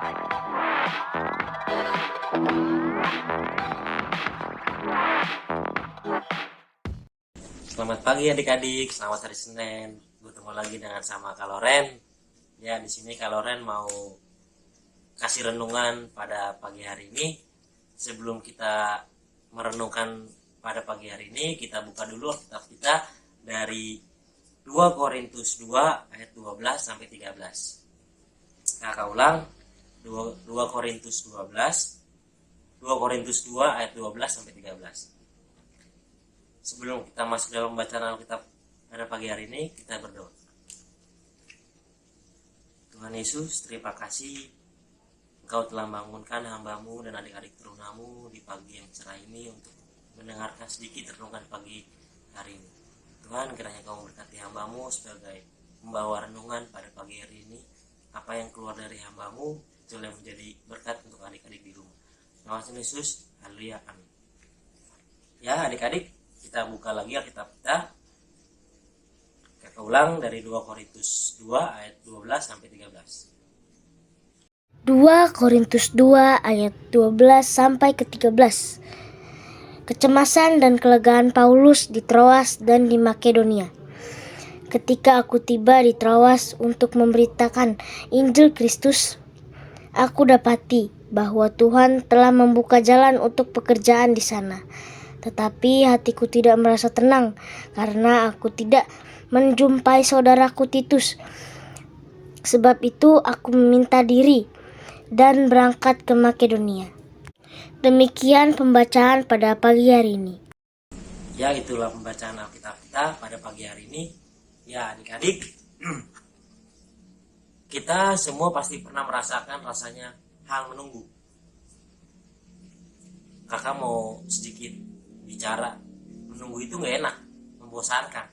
Selamat pagi adik-adik, selamat hari Senin. Bertemu lagi dengan sama Kak Loren. Ya, di sini Kak Loren mau kasih renungan pada pagi hari ini. Sebelum kita merenungkan pada pagi hari ini, kita buka dulu kitab kita dari 2 Korintus 2 ayat 12 sampai 13. Kakak ulang, 2 Korintus 12, 2 Korintus 2 ayat 12 sampai 13. Sebelum kita masuk dalam bacaan Alkitab pada pagi hari ini, kita berdoa. Tuhan Yesus, terima kasih Engkau telah membangunkan hamba-Mu dan adik-adik turunamu di pagi yang cerah ini untuk mendengarkan sedikit renungan pagi hari ini. Tuhan, kiranya Engkau memberkati hamba-Mu sebagai membawa renungan pada pagi hari ini. Apa yang keluar dari hamba-Mu itu yang menjadi berkat untuk adik-adik di rumah. Nama Tuhan Yesus, haleluya, amin. Ya adik-adik, kita buka lagi Alkitab kita. Kita ulang dari 2 Korintus 2 ayat 12 sampai 13. 2 Korintus 2 ayat 12 sampai ke 13. Kecemasan dan kelegaan Paulus di Troas dan di Makedonia. Ketika aku tiba di Troas untuk memberitakan Injil Kristus, aku dapati bahwa Tuhan telah membuka jalan untuk pekerjaan di sana. Tetapi hatiku tidak merasa tenang karena aku tidak menjumpai saudaraku Titus. Sebab itu aku meminta diri dan berangkat ke Makedonia. Demikian pembacaan pada pagi hari ini. Ya, itulah pembacaan Alkitab kita pada pagi hari ini. Ya adik-adik, kita semua pasti pernah merasakan rasanya hal menunggu. Kakak mau sedikit bicara, menunggu itu gak enak, membosankan.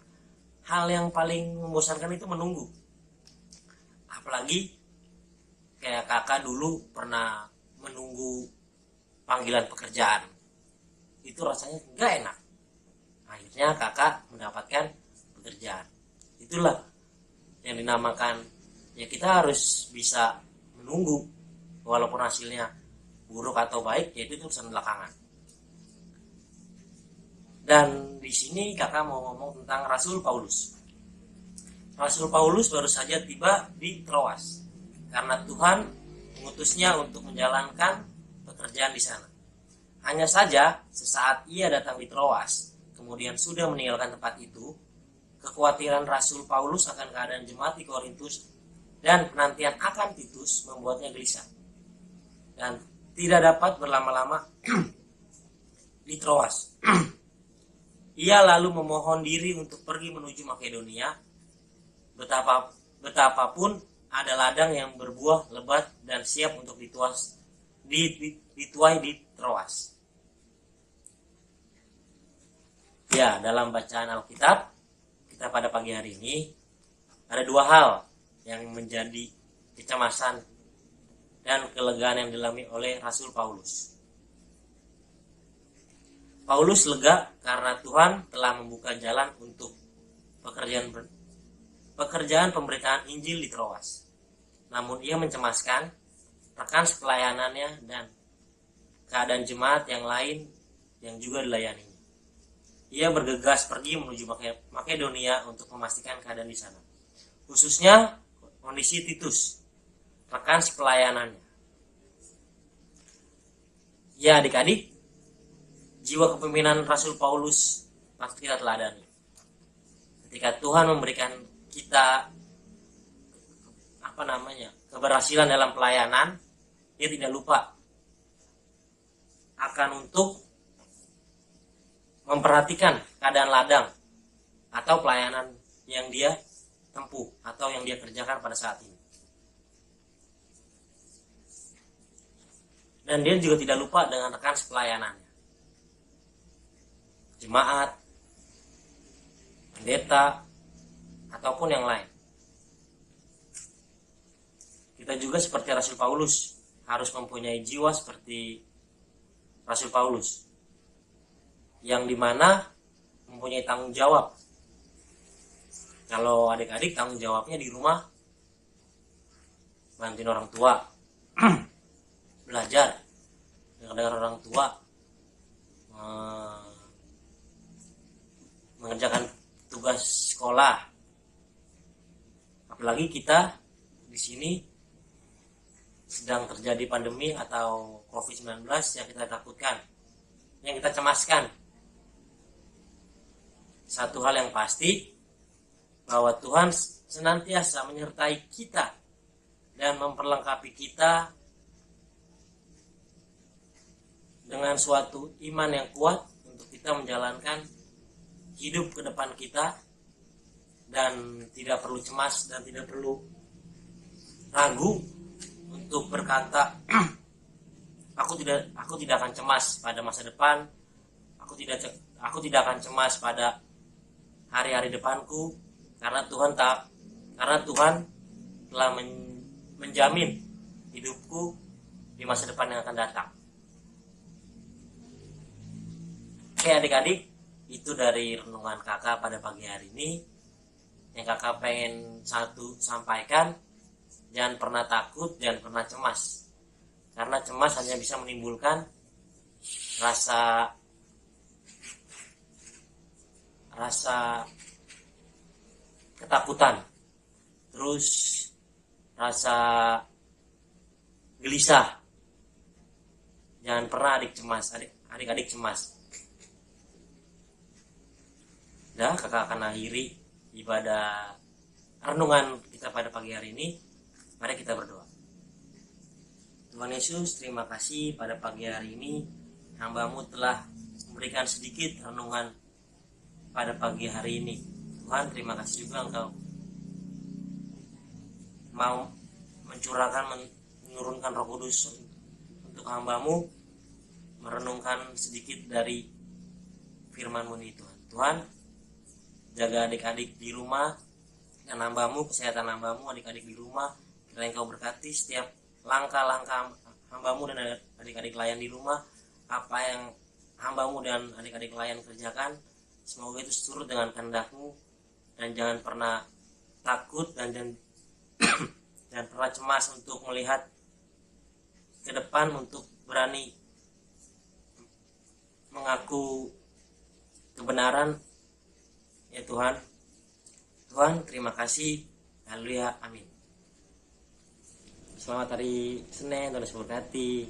Hal yang paling membosankan itu menunggu. Apalagi kayak kakak dulu pernah menunggu panggilan pekerjaan. Itu rasanya gak enak. Akhirnya kakak mendapatkan pekerjaan. Itulah yang dinamakan, ya kita harus bisa menunggu. Walaupun hasilnya buruk atau baik, ya itu urusan belakangan. Dan di sini kakak mau ngomong tentang Rasul Paulus. Rasul Paulus baru saja tiba di Troas karena Tuhan mengutusnya untuk menjalankan pekerjaan di sana. Hanya saja sesaat ia datang di Troas, kemudian sudah meninggalkan tempat itu, kekhawatiran Rasul Paulus akan keadaan jemaat di Korintus dan penantian akan Titus membuatnya gelisah dan tidak dapat berlama-lama di Troas. Ia lalu memohon diri untuk pergi menuju Makedonia. Betapapun ada ladang yang berbuah lebat dan siap untuk dituai di Troas. Ya, dalam bacaan Alkitab kita pada pagi hari ini ada 2 hal yang menjadi kecemasan dan kelegaan yang dialami oleh Rasul Paulus. Paulus lega karena Tuhan telah membuka jalan untuk pekerjaan pemberitaan Injil di Troas. Namun ia mencemaskan rekan pelayanannya dan keadaan jemaat yang lain yang juga dilayaninya. Ia bergegas pergi menuju Makedonia untuk memastikan keadaan di sana. Khususnya kondisi Titus, rekan pelayanannya. Ya adik-adik, jiwa kepemimpinan Rasul Paulus patut kita teladani. Ketika Tuhan memberikan kita keberhasilan dalam pelayanan, dia tidak lupa akan untuk memperhatikan keadaan ladang atau pelayanan yang dia tempuh atau yang dia kerjakan pada saat ini. Dan dia juga tidak lupa dengan rekan pelayanannya, jemaat, pendeta, ataupun yang lain. Kita juga seperti Rasul Paulus harus mempunyai jiwa seperti Rasul Paulus, yang dimana mempunyai tanggung jawab. Kalau adik-adik tanggung jawabnya di rumah bantuin orang tua, belajar dengan orang tua, mengerjakan tugas sekolah. Apalagi kita di sini sedang terjadi pandemi atau COVID-19 yang kita takutkan, yang kita cemaskan. Satu hal yang pasti, bahwa Tuhan senantiasa menyertai kita dan memperlengkapi kita dengan suatu iman yang kuat untuk kita menjalankan hidup ke depan kita, dan tidak perlu cemas dan tidak perlu ragu untuk berkata aku tidak akan cemas pada masa depan, aku tidak akan cemas pada hari-hari depanku, karena Tuhan telah menjamin hidupku di masa depan yang akan datang. Oke adik-adik, itu dari renungan kakak pada pagi hari ini. Yang kakak pengen sampaikan, jangan pernah takut, jangan pernah cemas. Karena cemas hanya bisa menimbulkan rasa ketakutan, terus rasa gelisah. Jangan pernah adik-adik cemas. Dah, kakak akan akhiri ibadah renungan kita pada pagi hari ini. Mari kita berdoa. Tuhan Yesus, terima kasih pada pagi hari ini hamba-Mu telah memberikan sedikit renungan pada pagi hari ini. Tuhan, terima kasih juga Engkau mau menurunkan Roh Kudus untuk hamba-Mu merenungkan sedikit dari firman-Mu ini, Tuhan. Tuhan, jaga adik-adik di rumah dan hamba-Mu, kesehatan hamba-Mu, adik-adik di rumah. Kiranya Engkau berkati setiap langkah-langkah hamba-Mu dan adik-adik layan di rumah. Apa yang hamba-Mu dan adik-adik layan kerjakan, semoga itu seturut dengan kehendak-Mu, dan jangan pernah takut dan jangan pernah cemas untuk melihat ke depan, untuk berani mengaku kebenaran. Ya Tuhan, terima kasih. Haleluya, amin. Selamat hari Senin, Tuhan Yesus berkati.